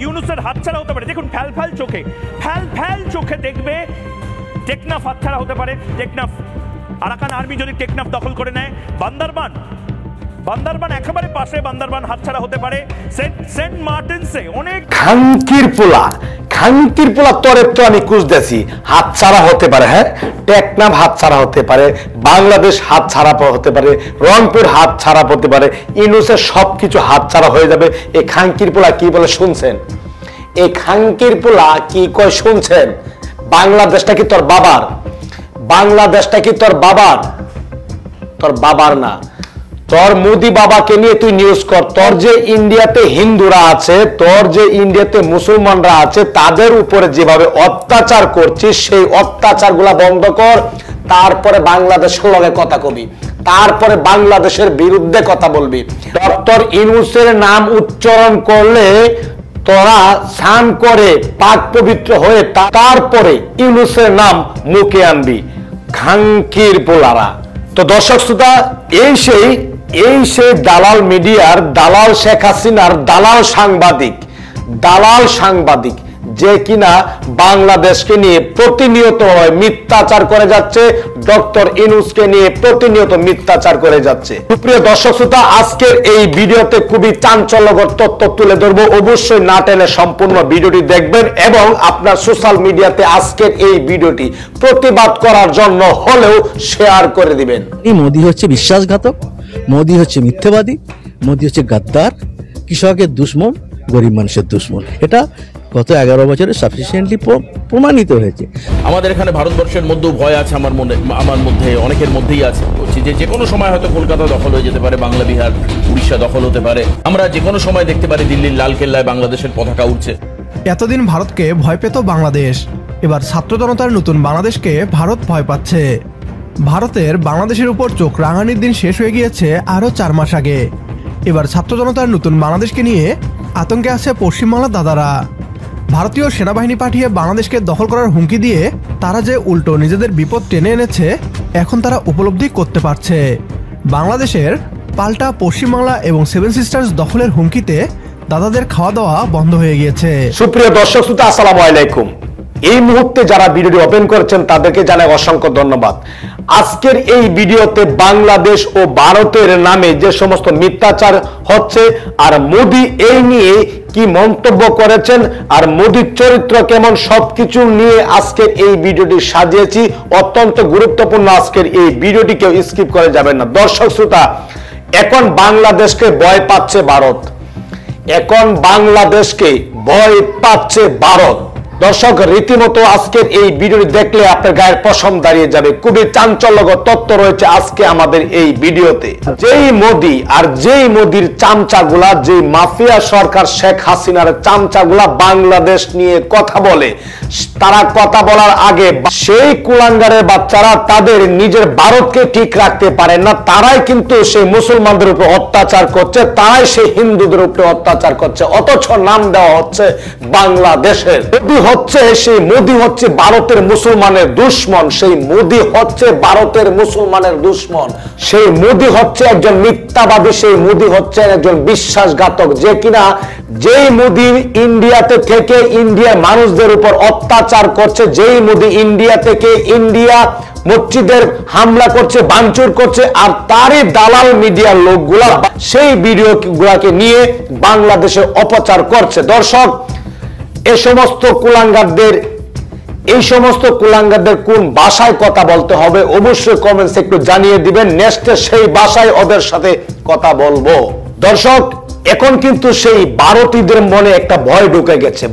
ইউনূসের হাতছাড়া হতে পারে। দেখুন ফ্যাল ফ্যাল চোখে দেখবে টেকনাফ হাতছাড়া হতে পারে। টেকনাফ, আরাকান আর্মি যদি টেকনাফ দখল করে নেয়, বান্দরবান একেবারে পাশে, বান্দরবান হাতছাড়া হতে পারে। সেন্ট মার্টিনসে অনেক খাঙ্কির পোলা তরে তো আমি খুঁজতেছি, হাতছাড়া হতে পারে। হ্যাঁ, টেকনাফ হাতছাড়া হতে পারে, বাংলাদেশ হাতছাড়া হতে পারে, রংপুর হাতছাড়া হতে পারে, ইউনূসের সবকিছু হাতছাড়া হয়ে যাবে। এই খাঙ্কির পোলা কি বলে শুনছেন? এই খাঙ্কির পোলা কি কয় শুনছেন? বাংলাদেশটা কি তোর বাবার? বাংলাদেশটা কি তোর বাবার? তোর বাবার না। তোর মোদি বাবাকে নিয়ে তুই নিউজ কর। তোর যে ইন্ডিয়াতে হিন্দুরা আছে, তোর যে ইন্ডিয়াতে মুসলমানরা আছে, তাদের উপরে যেভাবে অত্যাচার করছিস সেই অত্যাচার গুলা বন্ধ কর। তারপরে বাংলাদেশের লগে কথা কবি, তারপরে বাংলাদেশের বিরুদ্ধে কথা বলবি। ডক্টর ইউনূসের নাম উচ্চারণ করলে তোরা স্নান করে পাক পবিত্র হয়ে তারপরে ইউনূসের নাম মুখে আনবি। খাঙ্কির পোলারা। তো দর্শক শ্রোতা, এই সেই দালাল মিডিয়ার দালাল, শেখ হাসিনার দালাল সাংবাদিক যে কিনা বাংলাদেশকে নিয়ে প্রতিনিয়ত মিথ্যাচার করে যাচ্ছে, ডক্টর ইউনূসকে নিয়ে প্রতিনিয়ত মিথ্যাচার করে যাচ্ছে। সুপ্রিয় দর্শক শ্রোতা, আজকের এই ভিডিওতে খুবই চাঞ্চল্যকর তথ্য তুলে ধরবো। অবশ্যই না টেনে সম্পূর্ণ ভিডিওটি দেখবেন এবং আপনার সোশ্যাল মিডিয়াতে আজকের এই ভিডিওটি প্রতিবাদ করার জন্য হলেও শেয়ার করে দিবেন। মোদি হচ্ছে বিশ্বাসঘাতক, মোদি হচ্ছে মিথ্যাবাদী, মোদি হচ্ছে গাদ্দার, কৃষকের দুশ্মন, গরিব মানুষের দুশ্মন। এটা গত 11 বছরে সাফিসিয়েন্টলি প্রমাণিত হয়েছে। আমাদের এখানে ভারতবর্ষের মধ্যেও ভয় আছে, আমার মধ্যে অনেকের মধ্যেই আছে যে কোনো সময় হয়তো কলকাতা দখল হয়ে যেতে পারে, বাংলা, বিহার, উড়িষ্যা দখল হতে পারে। আমরা যে কোনো সময় দেখতে পারি দিল্লির লালকেল্লায় বাংলাদেশের পতাকা উঠছে। এতদিন ভারতকে ভয় পেত বাংলাদেশ, এবার ছাত্র জনতার নতুন বাংলাদেশকে ভারত ভয় পাচ্ছে। ভারতের বাংলাদেশের উপর চোখ রাঙানির দিন শেষ হয়ে গিয়েছে আরও 4 মাস আগে। এবার ছাত্র জনতার নতুন বাংলাদেশকে নিয়ে আতঙ্কে আছে পশ্চিমবাংলার দাদারা। ভারতীয় সেনাবাহিনী পাঠিয়ে বাংলাদেশকে দখল করার হুমকি দিয়ে তারা যে উল্টো নিজেদের বিপদ টেনে এনেছে, এখন তারা উপলব্ধি করতে পারছে। বাংলাদেশের পাল্টা পশ্চিমবাংলা এবং 7 সিস্টার্স দখলের হুমকিতে দাদাদের খাওয়া দাওয়া বন্ধ হয়ে গিয়েছে। সুপ্রিয় দর্শক শ্রোতা, আসসালামু আলাইকুম। এই মুহূর্তে যারা ভিডিওটি ওপেন করেছেন তাদেরকে জানাই অসংখ্য ধন্যবাদ। আজকের এই ভিডিওতে বাংলাদেশ ও ভারতের নামে যে সমস্ত মিথ্যাচার হচ্ছে, আর মোদি এই নিয়ে কি মন্তব্য করেছেন, আর মোদির চরিত্র কেমন, সবকিছু নিয়ে আজকের এই ভিডিওটি সাজিয়েছি। অত্যন্ত গুরুত্বপূর্ণ আজকের এই ভিডিওটি, কেউ স্কিপ করে যাবেন না। দর্শক শ্রোতা, এখন বাংলাদেশকে ভয় পাচ্ছে ভারত, এখন বাংলাদেশকে ভয় পাচ্ছে ভারত। দর্শক, রীতিমতো আজকের এই ভিডিওটি দেখলে আপনার গায়ের পশম দাঁড়িয়ে যাবে। খুবই চাঞ্চল্যকর তথ্য রয়েছে আজকে আমাদের এই ভিডিওতে। যেই মোদি আর যেই মোদির চামচাগুলা, যে মাফিয়া সরকার শেখ হাসিনার চামচাগুলা বাংলাদেশ নিয়ে কথা বলে, তারা কথা বলার আগে সেই কুলাঙ্গারের বাচ্চারা তাদের নিজের ভারতকে ঠিক রাখতে পারে না। তারাই কিন্তু সেই মুসলমানদের উপর অত্যাচার করছে, তারাই সেই হিন্দুদের উপরে অত্যাচার করছে, অথচ নাম দেওয়া হচ্ছে বাংলাদেশের। সেই মোদি হচ্ছে ভারতের মুসলমানের দুশ্মন, সেই মোদি হচ্ছে ভারতের মুসলমানের দুশ্মন, সেই মোদি হচ্ছে একজন মিথ্যাবাদী, সেই মোদি হচ্ছে একজন বিশ্বাসঘাতক, যে কিনা যেই মোদি ইন্ডিয়াতে থেকে ইন্ডিয়ার মানুষদের উপর অত্যাচার করছে, যেই মোদি ইন্ডিয়া থেকে ইন্ডিয়া মসজিদের হামলা করছে, ভাঙচুর করছে, আর তারই দালাল মিডিয়ার লোকগুলা সেই ভিডিও গুলাকে নিয়ে বাংলাদেশে অপচার করছে। দর্শক, এই সমস্ত কুলাঙ্গারদের কোন ভাষায় কথা বলতে হবে অবশ্যই কমেন্টস একটু জানিয়ে দিবেন। নেক্সটে সেই ভাষায় ওদের সাথে কথা বলবো। দর্শক, এখন কিন্তু সেই ভারতীয়দের মনে একটা ভয় ঢুকে গেছে।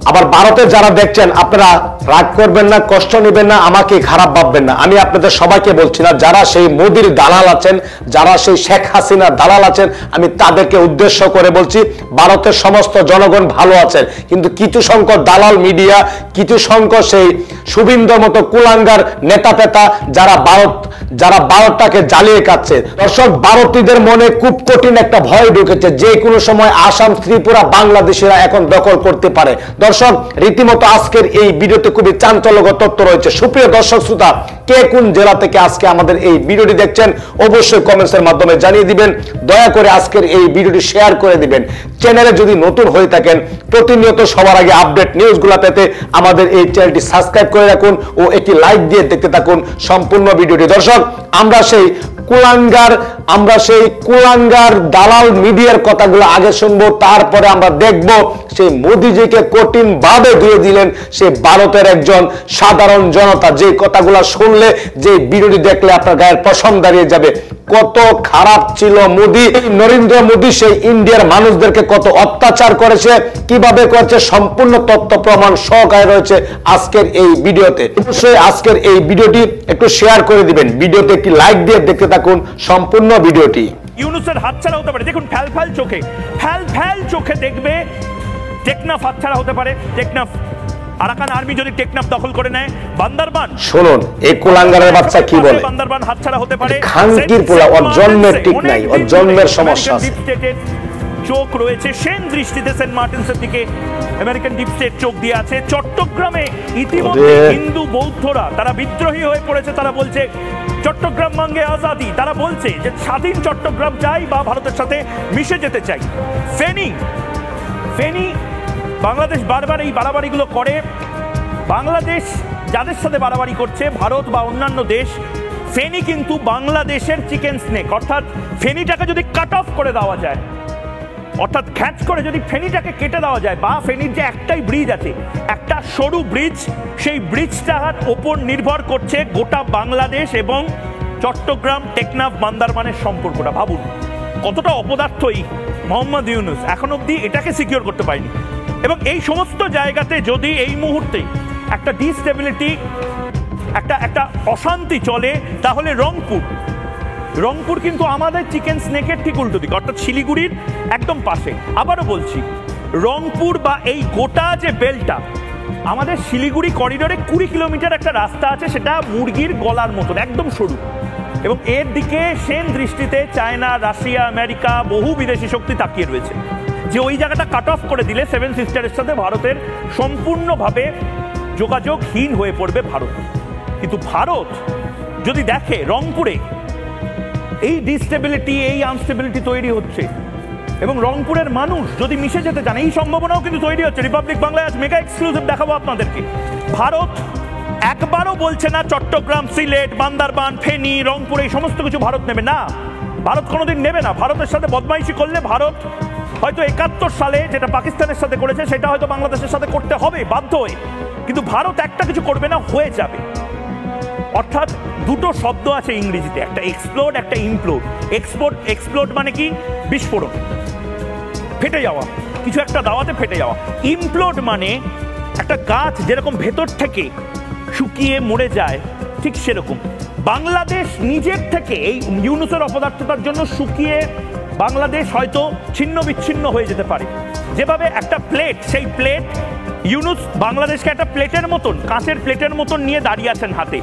আবার ভারতে যারা দেখছেন, আপনারা রাগ করবেন না, কষ্ট নেবেন না, আমাকে খারাপ ভাববেন না। আমি আপনাদের সবাইকে বলছি না, যারা সেই মোদির দালাল আছেন, যারা সেই শেখ হাসিনার দালাল আছেন, আমি তাদেরকে উদ্দেশ্য করে বলছি, ভারতের সমস্ত জনগণ ভালো আছেন, কিন্তু কিছু সংখ্যক দালাল মিডিয়া, কিছু সংখ্যক সেই শুভিন্দর মতো কুলাঙ্গার নেতা পেতা যারা ভারতটাকে জ্বালিয়ে কাটছে। দর্শক, ভারতীয়দের মনে খুব কঠিন একটা ভয় ঢুকেছে, যে কোনো সময় আসাম, ত্রিপুরা বাংলাদেশিরা এখন দখল করতে পারে। দর্শক, রীতিমতো আজকের এই ভিডিওতে খুবই চাঞ্চল্যকর তথ্য রয়েছে। সুপ্রিয় দর্শক শ্রোতা, কে কোন জেলা থেকে আজকে আমাদের এই ভিডিওটি দেখছেন অবশ্যই কমেন্টসের মাধ্যমে জানিয়ে দিবেন। দয়া করে আজকের এই ভিডিওটি শেয়ার করে দিবেন। চ্যানেলে যদি নতুন হয়ে থাকেন, প্রতিনিয়ত সবার আগে আপডেট নিউজগুলো পেতে আমাদের এই চ্যানেলটি সাবস্ক্রাইব করে রাখুন ও একটি লাইক দিয়ে দেখতে থাকুন সম্পূর্ণ ভিডিওটি। দর্শক, আমরা সেই কুলাঙ্গার দালাল মিডিয়ার কথাগুলো আগে শুনবো, তারপরে আমরা দেখব সেই মোদিজিকে কঠিন ভাবে ধুয়ে দিলেন সেই ভারতের একজন সাধারণ জনতা। যে কথাগুলো শুনলে, যে ভিডিওটি দেখলে আপনার গায়ের পশম দাঁড়িয়ে যাবে। কত খারাপ ছিল মোদি, নরেন্দ্র মোদি সেই ইন্ডিয়ার মানুষদেরকে কত অত্যাচার করেছে, কিভাবে করেছে, সম্পূর্ণ তথ্য প্রমাণ সহকারে রয়েছে আজকের এই ভিডিওতে। অবশ্যই আজকের এই ভিডিওটি একটু শেয়ার করে দিবেন, ভিডিওতে একটি লাইক দিয়ে দেখতে থাকুন সম্পূর্ণ ভিডিওটি। ইউনুসের হাতছাড়া হতে পারে, দেখুন ফ্যাল ফ্যাল চোখে দেখবে টেকনাফ হাতছাড়া হতে পারে। টেকনাফ, আরাকান আর্মি যদি টেকনাফ দখল করে নেয়, বান্দরবান, শুনুন এই কুলাঙ্গারের বাচ্চা কি বলে, বান্দরবান হাতছাড়া হতে পারে। খানকির পোলা, ওর জন্মের ঠিক নাই, ওর জন্মের সমস্যা আছে। চোখ রয়েছে সেন দৃষ্টিতে সেন্ট মার্টিনসের দিকে, আমেরিকান ডিপ স্টেট চোখ দিয়ে আছে। চট্টগ্রামে ইতিমধ্যে হিন্দু বৌদ্ধরা তারা বিদ্রোহী হয়ে পড়েছে। তারা বলছে চট্টগ্রাম মাঙ্গে আজাদি। তারা বলছে যে স্বাধীন চট্টগ্রাম চাই বা ভারতের সাথে মিশে যেতে চাই। ফেনী বাংলাদেশ বারবার এই বাড়াবাড়িগুলো করে। বাংলাদেশ যাদের সাথে বাড়াবাড়ি করছে, ভারত বা অন্যান্য দেশ, ফেনী কিন্তু বাংলাদেশের চিকেন স্নেক। অর্থাৎ ফেনীটাকে যদি কাট অফ করে দেওয়া যায়, অর্থাৎ খ্যাচ করে যদি ফেনীটাকে কেটে দেওয়া যায়, বা ফেনীর যে একটাই ব্রিজ আছে, একটা সরু ব্রিজ, সেই ব্রিজটার ওপর নির্ভর করছে গোটা বাংলাদেশ এবং চট্টগ্রাম, টেকনাফ, বান্দরবানের সম্পর্কটা। ভাবুন কতটা অপদার্থই মোহাম্মদ ইউনুস এখন অব্দি এটাকে সিকিউর করতে পারেনি। এবং এই সমস্ত জায়গাতে যদি এই মুহূর্তে একটা ডিস্টেবিলিটি, একটা অশান্তি চলে, তাহলে রংপুর কিন্তু আমাদের চিকেন স্নেকের ঠিক উল্টো দিকে, অর্থাৎ শিলিগুড়ির একদম পাশে। আবারও বলছি, রংপুর বা এই গোটা যে বেলটা, আমাদের শিলিগুড়ি করিডোরে 20 কিলোমিটার একটা রাস্তা আছে, সেটা মুরগির গলার মতন একদম সরু। এবং এর দিকে সেন দৃষ্টিতে চায়না, রাশিয়া, আমেরিকা, বহু বিদেশি শক্তি তাকিয়ে রয়েছে যে ওই জায়গাটা কাট অফ করে দিলে সেভেন সিস্টারের সাথে ভারতের সম্পূর্ণভাবে যোগাযোগহীন হয়ে পড়বে ভারত। কিন্তু ভারত যদি দেখে রংপুরে এই ডিস্টেবিলিটি, এই আনস্টেবিলিটি তৈরি হচ্ছে, এবং রংপুরের মানুষ যদি মিশে যেতে চান, এই সম্ভাবনাও কিন্তু তৈরি হচ্ছে। রিপাবলিক বাংলায় আজ মেগা এক্সক্লুসিভ দেখাবো আপনাদেরকে। ভারত একবারও বলছে না চট্টগ্রাম, সিলেট, বান্দরবান, ফেনী, রংপুর এই সমস্ত কিছু ভারত নেবে না। ভারত কোনোদিন নেবে না। ভারতের সাথে বদমাইশি করলে ভারত হয়তো 71 সালে যেটা পাকিস্তানের সাথে করেছে, সেটা হয়তো বাংলাদেশের সাথে করতে হবে বাধ্য হয়ে। কিন্তু ভারত একটা কিছু করবে না, হয়ে যাবে। অর্থাৎ দুটো শব্দ আছে ইংরেজিতে, একটা এক্সপ্লোড, একটা ইমপ্লোড। এক্সপ্লোড মানে কি? বিস্ফোরণ, ফেটে যাওয়া, কিছু একটা দাওয়াতে ফেটে যাওয়া। ইমপ্লোড মানে একটা গাছ যেরকম ভেতর থেকে শুকিয়ে মরে যায়, ঠিক সেরকম বাংলাদেশ নিজের থেকে এই ইউনুসের অপদার্থতার জন্য শুকিয়ে বাংলাদেশ হয়তো ছিন্ন বিচ্ছিন্ন হয়ে যেতে পারে। যেভাবে একটা প্লেট, সেই প্লেট ইউনুস বাংলাদেশকে একটা প্লেটের মতন, কাঁচের প্লেটের মতন নিয়ে দাঁড়িয়ে আছেন হাতে।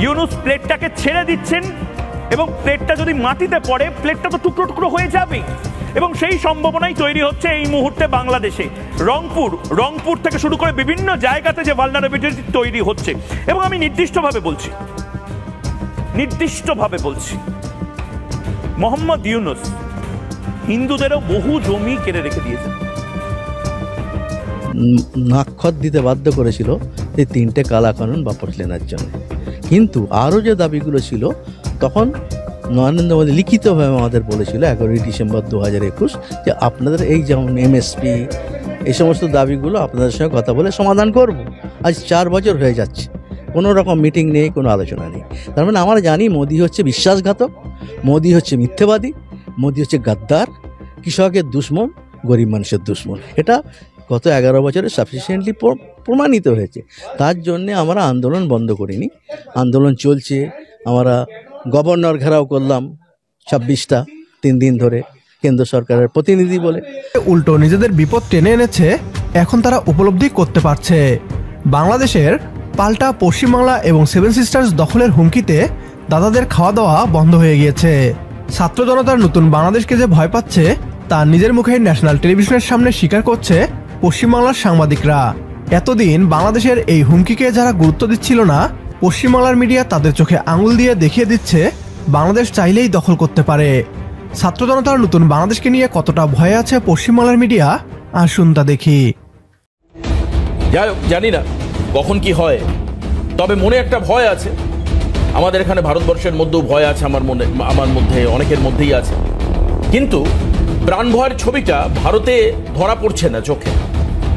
ইউনুস প্লেটটাকে ছেড়ে দিচ্ছেন, এবং প্লেটটা যদি মাটিতে পড়ে, প্লেটটা তো টুকরো টুকরো হয়ে যাবে। এবং সেই সম্ভাবনাই তৈরি হচ্ছে এই মুহূর্তে বাংলাদেশে। রংপুর থেকে শুরু করে বিভিন্ন জায়গাতে যে ভালনারেবিলিটি তৈরি হচ্ছে। এবং আমি নির্দিষ্টভাবে বলছি, মোহাম্মদ ইউনুস হিন্দুদেরও বহু জমি কেড়ে রেখে দিয়েছে। নাক্ষত দিতে বাধ্য করেছিল এই 3টে কালা কানুন বাপস লেনার জন্য। কিন্তু আরও যে দাবিগুলো ছিল, তখন নরেন্দ্র মোদী লিখিতভাবে আমাদের বলেছিল 11ই ডিসেম্বর 2021 যে আপনাদের এই যেমন এমএসপি, এই সমস্ত দাবিগুলো আপনাদের সঙ্গে কথা বলে সমাধান করব। আজ 4 বছর হয়ে যাচ্ছে, কোনো রকম মিটিং নেই, কোনো আলোচনা নেই। তার মানে আমরা জানি মোদী হচ্ছে বিশ্বাসঘাতক, মোদী হচ্ছে মিথ্যেবাদী, মোদী হচ্ছে গাদ্দার, কৃষকের দুশ্মন, গরিব মানুষের দুশ্মন। এটা গত 11 বছরে সাফিসিয়েন্টলি প্রমাণিত হয়েছে। তার জন্যে আমরা আন্দোলন বন্ধ করিনি, আন্দোলন চলছে। আমরা গভর্নর ঘেরাও করলাম 26টা 3 দিন ধরে, কেন্দ্র সরকারের প্রতিনিধি বলে। উল্টো নিজেদের বিপদ টেনে এনেছে, এখন তারা উপলব্ধি করতে পারছে। বাংলাদেশের পাল্টা পশ্চিমবাংলা এবং সেভেন সিস্টার্স দখলের হুমকিতে দাদাদের খাওয়া দাওয়া বন্ধ হয়ে গিয়েছে। ছাত্র জনতার নতুন বাংলাদেশকে যে ভয় পাচ্ছে, তা নিজের মুখে ন্যাশনাল টেলিভিশনের সামনে স্বীকার করছে পশ্চিমবাংলার সাংবাদিকরা। এতদিন বাংলাদেশের এই হুমকিকে যারা গুরুত্ব দিচ্ছিল না, পশ্চিমবাংলার মিডিয়া তাদের চোখে আঙুল দিয়ে দেখিয়ে দিচ্ছে বাংলাদেশ চাইলেই দখল করতে পারে। ছাত্র জনতার নতুন বাংলাদেশকে নিয়ে কতটা ভয়ে আছে পশ্চিমবাংলার মিডিয়া, আসুন তা দেখি। যাই হোক, জানি না কখন কি হয়, তবে মনে একটা ভয় আছে। আমাদের এখানে ভারতবর্ষের মধ্যেও ভয় আছে, আমার মধ্যে অনেকের মধ্যেই আছে। কিন্তু প্রাণ ভয়ের ছবিটা ভারতে ধরা পড়ছে না চোখে,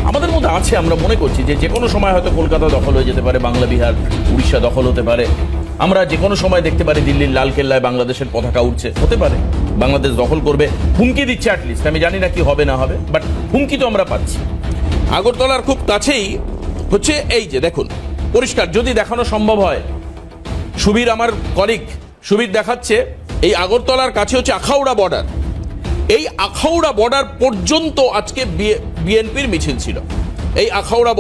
আমাদের মধ্যে আছে। আমরা মনে করছি যে কোনো সময় হয়তো কলকাতা দখল হয়ে যেতে পারে, বাংলা বিহার উড়িষ্যা দখল হতে পারে। আমরা যে কোনো সময় দেখতে পারি দিল্লির লালকেল্লায় বাংলাদেশের পতাকা উঠছে, হতে পারে বাংলাদেশ দখল করবে, হুমকি দিচ্ছে অ্যাটলিস্ট। আমি জানি না কি হবে না হবে, বাট হুমকি তো আমরা পাচ্ছি। আগরতলার খুব কাছেই হচ্ছে এই যে দেখুন, পরিষ্কার যদি দেখানো সম্ভব হয়। সুবীর, আমার কলিগ সুবীর দেখাচ্ছে, এই আগরতলার কাছে হচ্ছে আখাউড়া বর্ডার। এই আখাউড়া বর্ডার পর্যন্ত আজকে বিএনপির মিছিল ছিল। এই আখাউড়া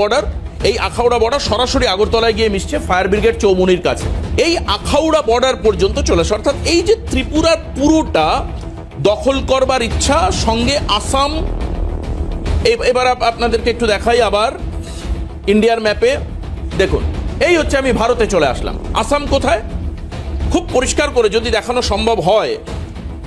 বর্ডার সরাসরি আগরতলায় গিয়ে মিশছে ফায়ার ব্রিগেড চৌমুনির কাছে। এই আখাউড়া বর্ডার পর্যন্ত চলে আসে, অর্থাৎ এই যে ত্রিপুরার পুরোটা দখল করবার ইচ্ছা, সঙ্গে আসাম। এবার আপনাদেরকে একটু দেখাই আবার ইন্ডিয়ার ম্যাপে, দেখুন এই হচ্ছে আমি ভারতে চলে আসলাম। আসাম কোথায় খুব পরিষ্কার করে যদি দেখানো সম্ভব হয়,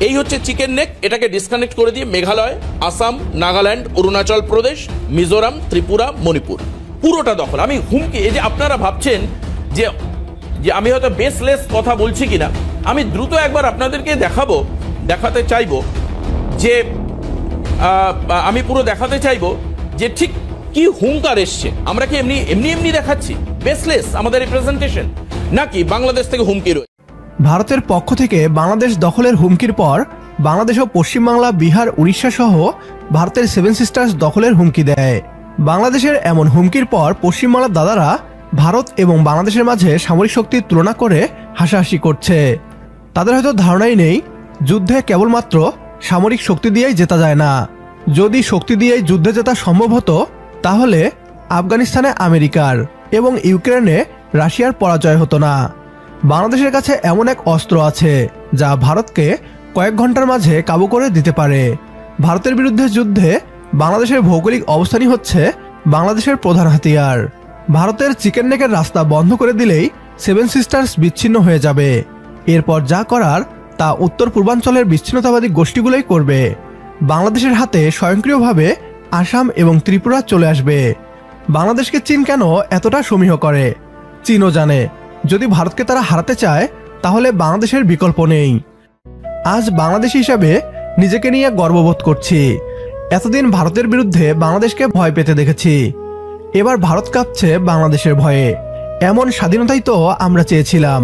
এই হচ্ছে চিকেন নেক। এটাকে ডিসকানেক্ট করে দিয়ে মেঘালয়, আসাম, নাগাল্যান্ড, অরুণাচল প্রদেশ, মিজোরাম, ত্রিপুরা, মণিপুর পুরোটা দখল। আমি হুমকি, এই যে আপনারা ভাবছেন যে আমি হয়তো বেসলেস কথা বলছি কিনা, আমি দ্রুত একবার আপনাদেরকে দেখাতে চাইবো যে আমি পুরো দেখাতে চাইবো যে ঠিক কি হুঙ্কার এসছে। আমরা কি এমনি দেখাচ্ছি বেসলেস আমাদের রিপ্রেজেন্টেশন, নাকি বাংলাদেশ থেকে হুমকি রয়েছে? ভারতের পক্ষ থেকে বাংলাদেশ দখলের হুমকির পর বাংলাদেশ ও পশ্চিমবাংলা, বিহার, উড়িষ্যা সহ ভারতের 7 সিস্টার্স দখলের হুমকি দেয়। বাংলাদেশের এমন হুমকির পর পশ্চিমবাংলার দাদারা ভারত এবং বাংলাদেশের মাঝে সামরিক শক্তির তুলনা করে হাসাহাসি করছে। তাদের হয়তো ধারণাই নেই যুদ্ধে কেবলমাত্র সামরিক শক্তি দিয়েই জেতা যায় না। যদি শক্তি দিয়েই যুদ্ধে জেতা সম্ভব হতো, তাহলে আফগানিস্তানে আমেরিকার এবং ইউক্রেনে রাশিয়ার পরাজয় হতো না। বাংলাদেশের কাছে এমন এক অস্ত্র আছে যা ভারতকে কয়েক ঘন্টার মাঝে কাবু করে দিতে পারে। ভারতের বিরুদ্ধে যুদ্ধে বাংলাদেশের ভৌগোলিক অবস্থানই হচ্ছে বাংলাদেশের প্রধান হাতিয়ার। ভারতের চিকেন নেকের রাস্তা বন্ধ করে দিলেই 7 সিস্টার্স বিচ্ছিন্ন হয়ে যাবে। এরপর যা করার তা উত্তর পূর্বাঞ্চলের বিচ্ছিন্নতাবাদী গোষ্ঠীগুলোই করবে। বাংলাদেশের হাতে স্বয়ংক্রিয়ভাবে আসাম এবং ত্রিপুরা চলে আসবে। বাংলাদেশকে চীন কেন এতটা সমীহ করে? চীনও জানে যদি ভারতকে তারা হারাতে চায় তাহলে বাংলাদেশের বিকল্প নেই। আজ বাংলাদেশী হিসাবে নিজেকে নিয়ে গর্ববোধ করছি। এতদিন ভারতের বিরুদ্ধে বাংলাদেশকে ভয় পেতে দেখেছি, এবার ভারত কাঁপছে বাংলাদেশের ভয়ে। এমন স্বাধীনতাই তো আমরা চেয়েছিলাম।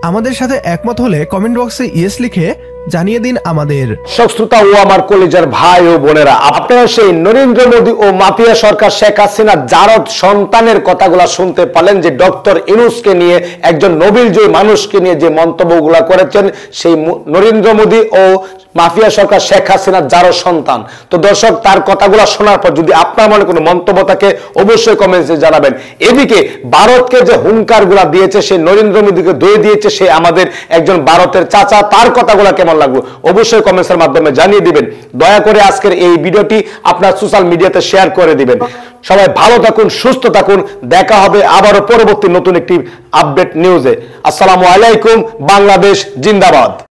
আমাদের সাথে একমত হলে কমেন্ট বক্সে ইয়েস লিখে জানিয়ে দিন আমাদের। শ্রোতা ও আমার কলেজের ভাই ও বোনেরা, আপনারা সেই নরেন্দ্র মোদী ও মাফিয়া সরকার শেখ হাসিনা জারদ সন্তানের কথাগুলা শুনতে পারলেন, যে ডক্টর ইউনূসকে নিয়ে, একজন নোবেলজয়ী মানুষকে নিয়ে যে মন্তব্যগুলা করেছেন সেই নরেন্দ্র মোদী ও মাফিয়া সরকার শেখ হাসিনা জারদ সন্তান। তো দর্শক, তার কথাগুলো শোনার পর যদি আপনার মনে কোনো মন্তব্য থাকে অবশ্যই কমেন্টসে জানাবেন। এদিকে ভারতকে যে হুঙ্কারগুলা দিয়েছে, সেই নরেন্দ্র মোদীকে দই দিয়েছে সে আমাদের একজন ভারতের চাচা, তার কথাগুলো কেমন লাগলো অবশ্যই কমেন্টসের মাধ্যমে জানিয়ে দিবেন। দয়া করে আজকের এই ভিডিওটি আপনার সোশ্যাল মিডিয়াতে শেয়ার করে দিবেন। সবাই ভালো থাকুন, সুস্থ থাকুন। দেখা হবে আবারও পরবর্তী নতুন একটি আপডেট নিউজে। আসসালামু আলাইকুম। বাংলাদেশ জিন্দাবাদ।